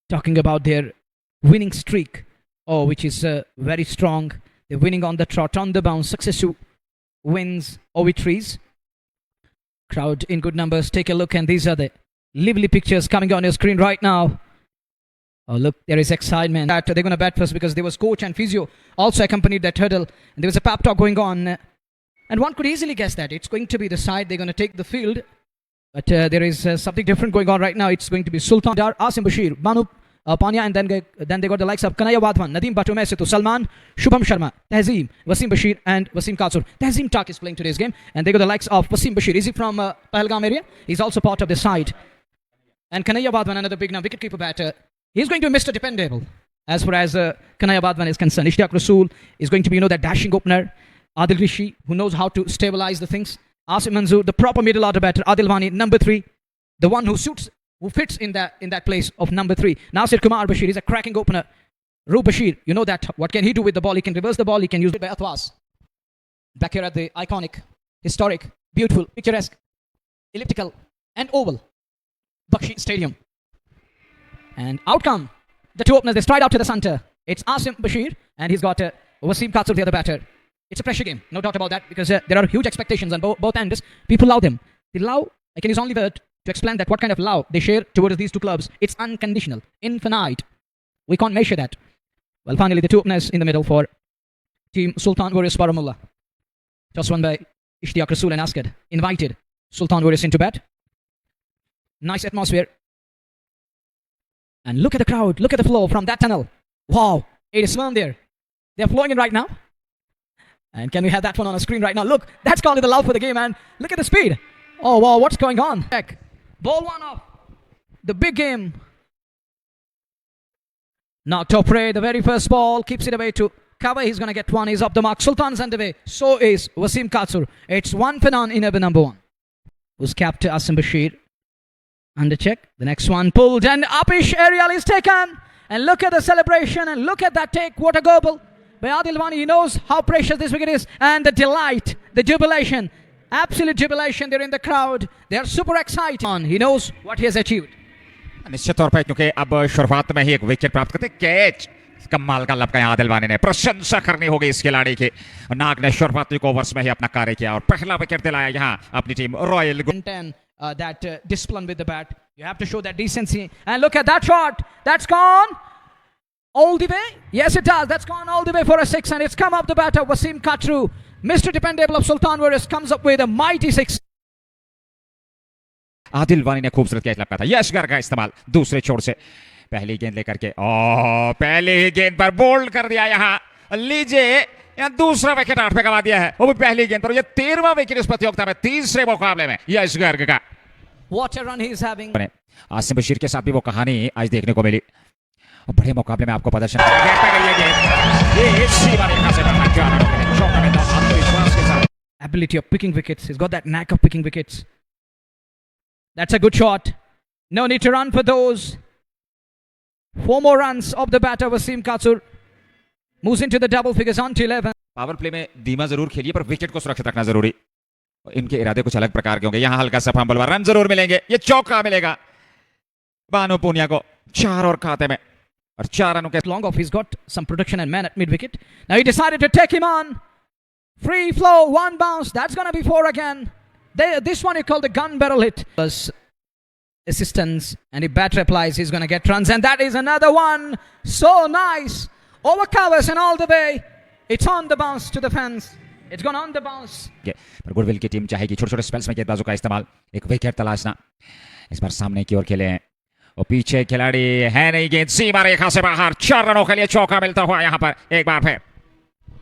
talking about their winning streak, which is very strong. They're winning on the trot, on the bounce, successive wins or victories. Crowd in good numbers. Take a look, and these are the lively pictures coming on your screen right now. Oh, look, there is excitement. They're going to bat first because there was coach and physio also accompanied that hurdle. And there was a pep talk going on. And one could easily guess that it's going to be the side they're going to take the field. But there is something different going on right now. It's going to be Sultan Dar, Asim Bashir, Banu Pania, and then they got the likes of Kanaya Wadhwan, Nadeem Batumesetu, Salman, Shubham Sharma, Tehzeem, Wasim Bashir, and Wasim Katsur. Tehzeem Tak is playing today's game, and they got the likes of Wasim Bashir. Is he from Pahalgam area? He's also part of the side. And Kanaya Wadhwan, another big now wicketkeeper batter. He's going to be Mr. Dependable as far as Kanaya Wadhwan is concerned. Ishtiaq Rasool is going to be, that dashing opener. Adil Rishi, who knows how to stabilize the things. Asim Manzoor, the proper middle order batter. Adil Wani, number 3, the one who fits in that place of number 3. Nasir Kumar Bashir is a cracking opener. Roof Bashir, you know that. What can he do with the ball? He can reverse the ball. He can use it by Athwas. Back here at the iconic, historic, beautiful, picturesque, elliptical, and oval Bakshi Stadium. And out come the two openers. They stride out to the center. It's Asim Bashir, and he's got Wasim Katsur, the other batter. It's a pressure game, no doubt about that, because there are huge expectations on both ends. People love them. They love, I can use only word to explain that what kind of love they share towards these two clubs. It's unconditional, infinite. We can't measure that. Well, finally, the two openers in the middle for Team Sultan Warriors Baramulla. Just won by Ishtiaq Rasool and Askad. Invited Sultan Warriors into bat. Nice atmosphere. And look at the crowd. Look at the flow from that tunnel. Wow, it is swirling there. They're flowing in right now. And can we have that one on a screen right now? Look, that's called the love for the game, man. Look at the speed. Oh, wow, what's going on? Ball one off. The big game. Now Topre, the very first ball, keeps it away to cover. He's going to get one. He's up the mark. Sultan's underway. So is Wasim Katsur. It's 1 for none in over number 1. Who's capped to Asim Bashir. Under check. The next one pulled, and Upish aerial is taken. And look at the celebration, and look at that take. What a goal by Adil Wani. He knows how precious this wicket is, and the delight, the jubilation, absolute jubilation. They're in the crowd. They're super excited. He knows what he has achieved. निश्चित तौर पर क्योंकि अब शुरुआत में ही एक wicket प्राप्त करते कैच कमाल का लपका आदिल वानी ने प्रशंसा करनी होगी इस खिलाड़ी की. नाग ने शुरुआती ओवर्स में ही अपना कार्य किया और पहला विकेट दिलाया यहां अपनी team royal. That discipline with the bat. You have to show that decency. And look at that shot. That's gone all the way. Yes, it does. That's gone all the way for a 6, and it's come up the batter. Wasim Katsur, Mr. Dependable of Sultan Warriors, comes up with a mighty 6. Adil वानी ने खूबसूरत catch लपका था. यशगर का इस्तेमाल दूसरे छोर से पहली गेंद लेकर के पहली ही गेंद पर बोल्ड कर दिया. यहां लीजिए, यहाँ दूसरा विकेट 8 पे गवा दिया है, वो भी पहली गेंद पर. ये 13वां विकेट इस प्रतियोगिता में, तीसरे मुकाबले में यशगर का. What a run he's having. Asim Bashir के साथ भी वो कहानी आज देखने को मिली. और बड़े मुकाबले में आपको प्रदर्शन ability of picking wickets. He's got that knack of picking wickets. That's a good shot. No need to run for those. 4 more runs of the batter Wasim Katsur. Moves into the double figures on to 11. Power play में धीमा जरूर खेलिए, पर wicket को सुरक्षित रखना जरूरी. इनके इरादे कुछ अलग प्रकार के होंगे. यहां हल्का सा फंबल, रन जरूर मिलेंगे. ये चौका मिलेगा बानु पूनिया को 4 और खाते में, और 4 रनों के. Long off, he's got some protection and man at mid wicket. Now he decided to take him on. Free flow, 1 bounce. That's going to be 4 again. This one he called the gun barrel hit. Assistance, and if batter applies, he's going to get runs, and that is another one. So nice. Over covers and all the way. It's on the bounce to the fence. It's gone on the bounce. पर goodwill की team चाहेगी छोटे छोटे spells में गेंदबाजों का इस्तेमाल, एक विकेट तलाशना. इस बार सामने की ओर खेले हैं, और पीछे खिलाड़ी है नहीं. गेंद सीमा रेखा से बाहर. 4 रनों के लिए चौका मिलता हुआ यहां पर एक बार फिर.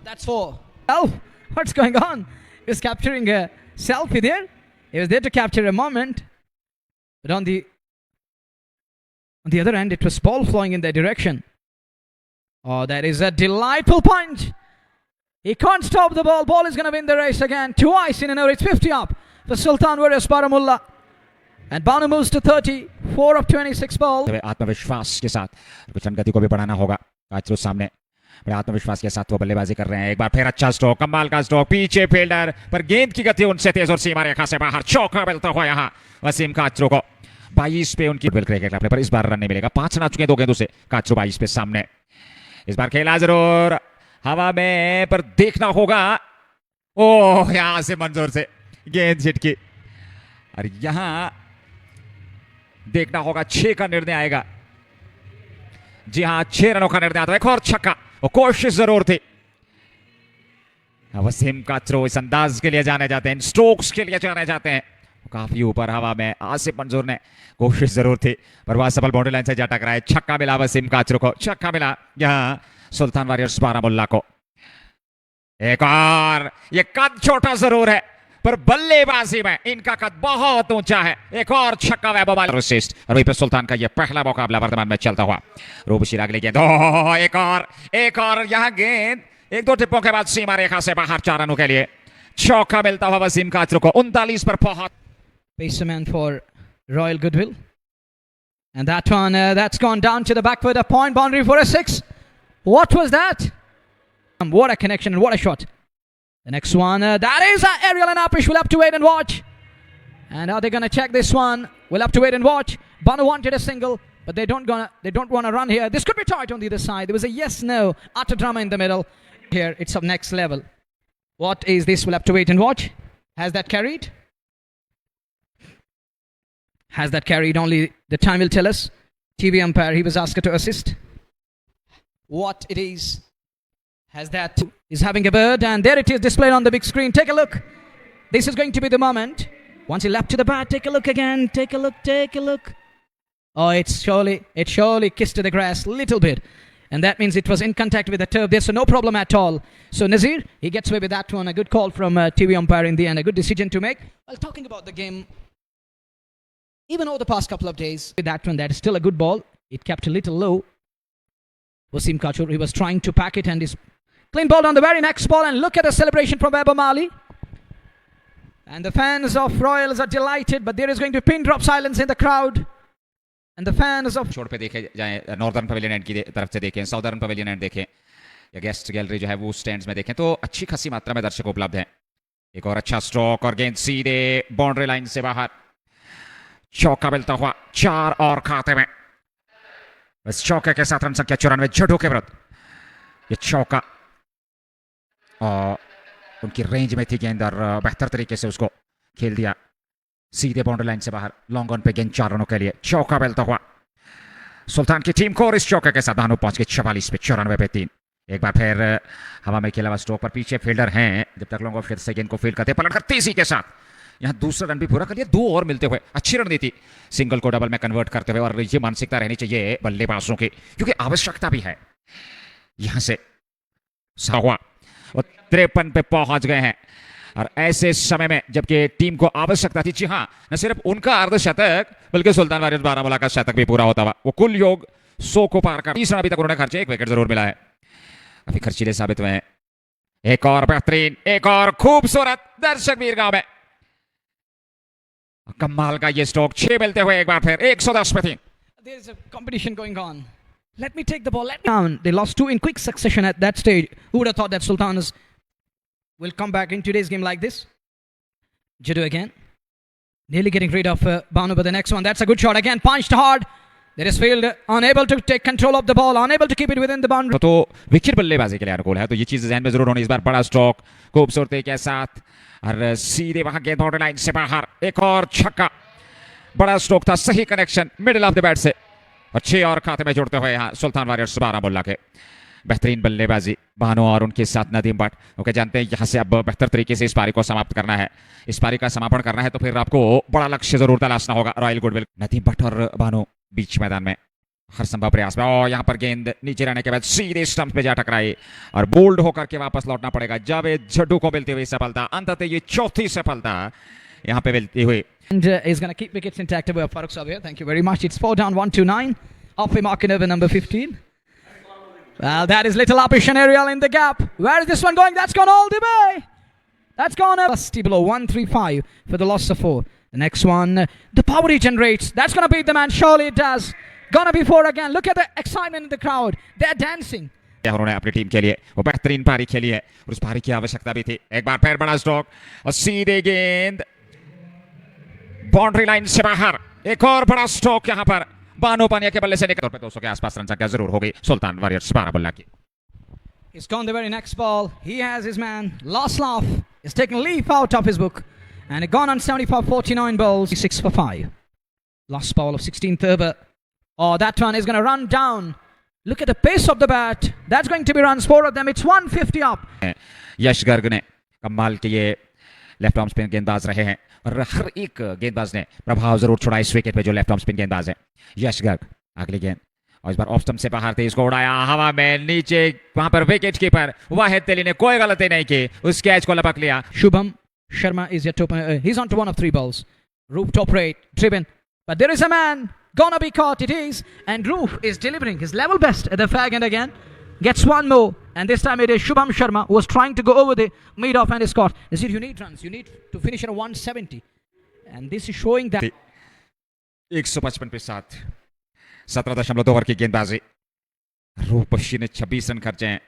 That's 4. Oh, what's going on? He's capturing a selfie there. He was there to capture a moment. But on the other end, it was ball flowing in that direction. Oh, that is a delightful punch. He can't stop the ball. Ball is going to win the race again. Twice in an over. It's 50 up for Sultan Warriors Baramulla. And Banu moves to 30. 4 of 26 balls. आत्मविश्वास के साथ कुछ गति को भी बढ़ाना होगा. काचरू सामने बड़े आत्मविश्वास के साथ वो बल्लेबाजी कर रहे हैं. एक बार फिर अच्छा स्ट्रोक, कमाल का स्ट्रोक. पीछे फील्डर, पर गेंद की गति उनसे तेज और सीमा रेखा से बाहर. चौका मिलता हुआ यहां वसीम काचरू को. 22 पे उनकी क्रिकेट क्लब पर इस बार रन नहीं मिलेगा। 5 रन आ चुके हैं 2 गेंदों से। काचरू 22 पे सामने, इस बार खेला जरूर हवा में, पर देखना होगा। ओह, यहां से मंजूर से गेंद छिटकी, और यहां देखना होगा 6 का निर्णय आएगा। जी हां, 6 रनों का निर्णय आता है। एक और छक्का, और कोशिश जरूर थी। वसीम काचरू इस अंदाज के लिए जाने जाते हैं, स्ट्रोक्स के लिए जाने जाते हैं। काफी ऊपर हवा में आसिफ मंजूर ने कोशिश जरूर थी, पर वह सफल बाउंड्री लाइन से जा टकराए। छक्का मिला वसीम काचरू को, छक्का मिला यहां सुल्तान वारियर्स बारामुल्ला को। एक और, ये कद छोटा जरूर है, पर बल्लेबाजी में इनका कद बहुत ऊंचा है। एक और छक्का वैभव और वहीं पर सुल्तान का यह पहला मुकाबला वर्तमान में चलता हुआ। रूबशीर अगली गेंद, एक और यहां गेंद 1-2 टिप्पों के बाद सीमा रेखा से बाहर 4 रनों के लिए चौका मिलता हुआ वसीम काचरू को। 39 पर पहुंच। Pacerman for Royal Goodwill. And that one, that's gone down to the backward of point boundary for a 6. What was that? What a connection and what a shot. The next one, that is Ariel and Apish. We'll have to wait and watch. And are they going to check this one? We'll have to wait and watch. Banu wanted a single, but they don't want to run here. This could be tight on the other side. There was a yes-no utter drama in the middle. Here, it's of next level. What is this? We'll have to wait and watch. Has that carried? Has that carried? Only the time will tell us. TV umpire, he was asked to assist. What it is. Has that is having a bird, and there it is displayed on the big screen. Take a look. This is going to be the moment. Once he leapt to the bat, take a look again. Take a look. Oh, it surely kissed the grass a little bit. And that means it was in contact with the turf there, so no problem at all. So Nazir, he gets away with that one. A good call from TV umpire in the end. A good decision to make. Well, talking about the game, even over the past couple of days, with that one, that is still a good ball. It kept a little low. Wasim Kachur, he was trying to pack it, and is clean ball on the very next ball. And look at the celebration from Webber Mali. And the fans of Royals are delighted, but there is going to be pin drop silence in the crowd. And the fans of छोड़ पे देखे जाए, northern pavilion and की तरफ से देखें, southern pavilion and देखें, या गेस्ट गैलरी जो है वो स्टैंड्स में देखें, तो अच्छी खासी मात्रा में दर्शक उपलब्ध हैं। एक और अच्छा स्ट्रोक, और गेंद सीधे बाउंड्री लाइन से बाहर। चौका मिलता हुआ 4 और खाते में। बस चौके के साथ रन संख्या 94 जडू के विरुद्ध। ये चौका और उनकी रेंज में थी गेंद, और बेहतर तरीके से उसको खेल दिया सीधे बाउंड्री लाइन से बाहर। लॉन्ग ऑन पे गेंद 4 रनों के लिए। चौका मिलता हुआ सुल्तान की टीम को, और इस चौके के साथ भानु पहुंच गए 44 पे 94 पे 3। एक बार फिर हवा में खेला हुआ स्ट्रोक पर पीछे फील्डर हैं, जब तक लॉन्ग ऑफ फिर से गेंद को फील्ड करते पलट कर तेजी के साथ यहाँ दूसरा रन भी पूरा कर लिया। 2 और मिलते हुए अच्छी रणनीति, सिंगल को डबल में कन्वर्ट करते हुए, और ये मानसिकता रहनी चाहिए बल्लेबाजों की, क्योंकि आवश्यकता भी है। यहां से हुआ और 53 पे पहुंच गए हैं, और ऐसे समय में जबकि टीम को आवश्यकता थी, जी हाँ, न सिर्फ उनका अर्धशतक बल्कि सुल्तान वारियर्स बारामूला का शतक भी पूरा होता हुआ। वो कुल योग 100 को पार कर 30 रन अभी तक उन्होंने खर्चे, 1 विकेट जरूर मिला है, काफी खर्चीले साबित हुए हैं। एक और बेहतरीन, एक और खूबसूरत दर्शक वीरगांव में कमाल का ये स्ट्रोक। 6 मिलते हुए एक बार फिर 110 पे 3। There is a competition going on. Let me take the ball. Let me down. They lost 2 in quick succession at that stage. Who would have thought that Sultanas will come back in today's game like this? Jiddu again. Nearly getting rid of Banu, but the next one, that's a good shot. Again, punched hard. There is field unable to take control of the ball, unable to keep it within the boundary. तो wicket बल्लेबाजी के लिए अनुकूल है, तो ये चीज ध्यान में जरूर होनी। इस बार बड़ा स्ट्रोक खूबसूरती के साथ, और सीधे वहां गेंद बाउंड्री लाइन से बाहर। एक और छक्का, बड़ा स्ट्रोक था, सही connection middle of the bat से, और 6 और खाते में जुड़ते हुए यहाँ सुल्तान वारियर्स बारामूला के। बेहतरीन बल्लेबाजी भानु और उनके साथ नदीम भट्ट। ओके, जानते हैं यहाँ से अब बेहतर तरीके से इस पारी को समाप्त करना है, इस पारी का समापन करना है, तो फिर आपको बड़ा लक्ष्य जरूर तलाशना होगा। रॉयल गुडविल, नदीम भट्ट और भानु बीच मैदान में हर संभव प्रयास में, और यहाँ पर गेंद नीचे रहने के बाद सीधे स्टंप पे जा टकराई, और बोल्ड होकर के वापस लौटना पड़ेगा। जावेद जड्डू को मिलती हुई सफलता, अंततः ये चौथी सफलता यहाँ पे मिलती हुई। And is going to keep wickets intact away of Farooq Sabir. Thank you very much. It's 4 down, 1-9. Off marking over number 15. Well, that is little Apish and Ariel in the gap. Where is this one going? That's gone all the way. That's gone up. Below 135 for the loss of 4. The next one, the power he generates. That's going to beat the man. Surely it does. Gonna be 4 again. Look at the excitement in the crowd. They're dancing. उन्होंने अपनी team के लिए वो बेहतरीन पारी खेली है, और उस पारी की आवश्यकता भी थी। एक बार फिर बड़ा स्ट्रोक, और सीधे गेंद बाउंड्री लाइन से बाहर। एक और बड़ा स्ट्रोक यहाँ पर बानो पानिया के बल्ले से निकल पे 200 के आसपास रन संख्या जरूर होगी सुल्तान वॉरियर्स 12 बल्ला की. He's gone the very next ball. He has his man. Last laugh. He's taken a leaf out of his book. And it gone on 74-49 balls. 6 for 5. Last ball of 16th over. Oh, that one is going to run down. Look at the pace of the bat. That's going to be runs. 4 of them. It's 150 up. यश गर्ग ने कमाल के ये left arm spin गेंदबाज रहे हैं और हर एक गेंदबाज ने प्रभाव जरूर छोड़ा इस विकेट पे जो लेफ्ट आर्म स्पिन गेंदबाज है यश गर्ग. अगली गेंद और इस बार ऑफ स्टंप से बाहर थे, इसको उड़ाया हवा में नीचे. वहां पर विकेट कीपर वाहिद तेली ने कोई गलती नहीं की, उस कैच को लपक लिया. Shubham Sharma is yet to open. He's on to one of 3 balls. Roop top rate driven, but there is a man gonna be caught. It is, and Roop is delivering his level best at the fag end again. Gets one more, and this time it is Shubham Sharma who was trying to go over the mid off and is caught. You need runs. You need to finish at a 170, and this is showing that 155 पे 7 17.2 over की गेंदबाजी. रूपशी ने 26 run खर्चे हैं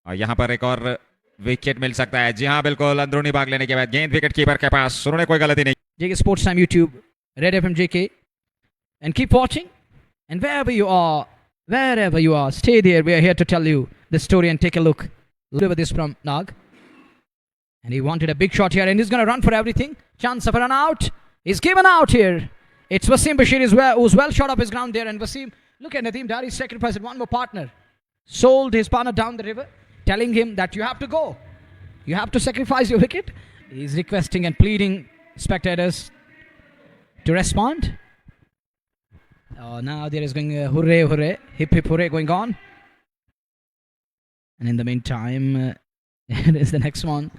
और यहाँ पर एक और विकेट मिल सकता है. जी हाँ बिल्कुल, अंदरूनी भाग लेने के बाद गेंद विकेट कीपर के पास, उन्होंने कोई गलती नहीं. JK Sports Time YouTube, Red FM JK, and keep watching. And wherever you are, stay there. We are here to tell you the story and take a look. Look over this from Nag. And he wanted a big shot here, and he's going to run for everything. Chance of a run out. He's given out here. It's Wasim Bashir who's well shot off his ground there. And Wasim, look at Nadeem Dari sacrificed one more partner. Sold his partner down the river, telling him that you have to go. You have to sacrifice your wicket. He's requesting and pleading spectators to respond. Oh, now there is going hooray, hooray, hip hip hooray going on. And in the meantime, it is the next one.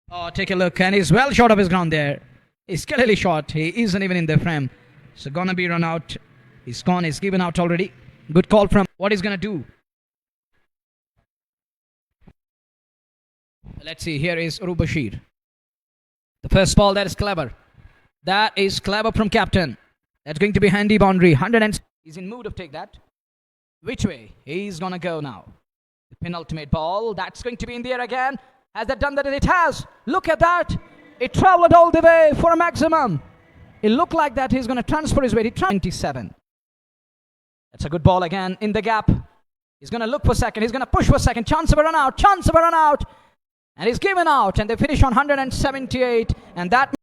Oh, take a look, and he's well short of his ground there. He's clearly short. He isn't even in the frame. So gonna be run out. He's gone. He's given out already. Good call from what he's gonna do. Let's see. Here is Uru Bashir. The first ball, that is clever. That is clever from captain. That's going to be handy boundary. 100 and he's in mood of take that. Which way? He's gonna go now. The penultimate ball. That's going to be in the air again. Has that done that? It has. Look at that. It traveled all the way for a maximum. It looked like that he's going to transfer his weight. 27. That's a good ball again in the gap. He's going to look for second. He's going to push for second. Chance of a run out. Chance of a run out. And he's given out. And they finish on 178. And that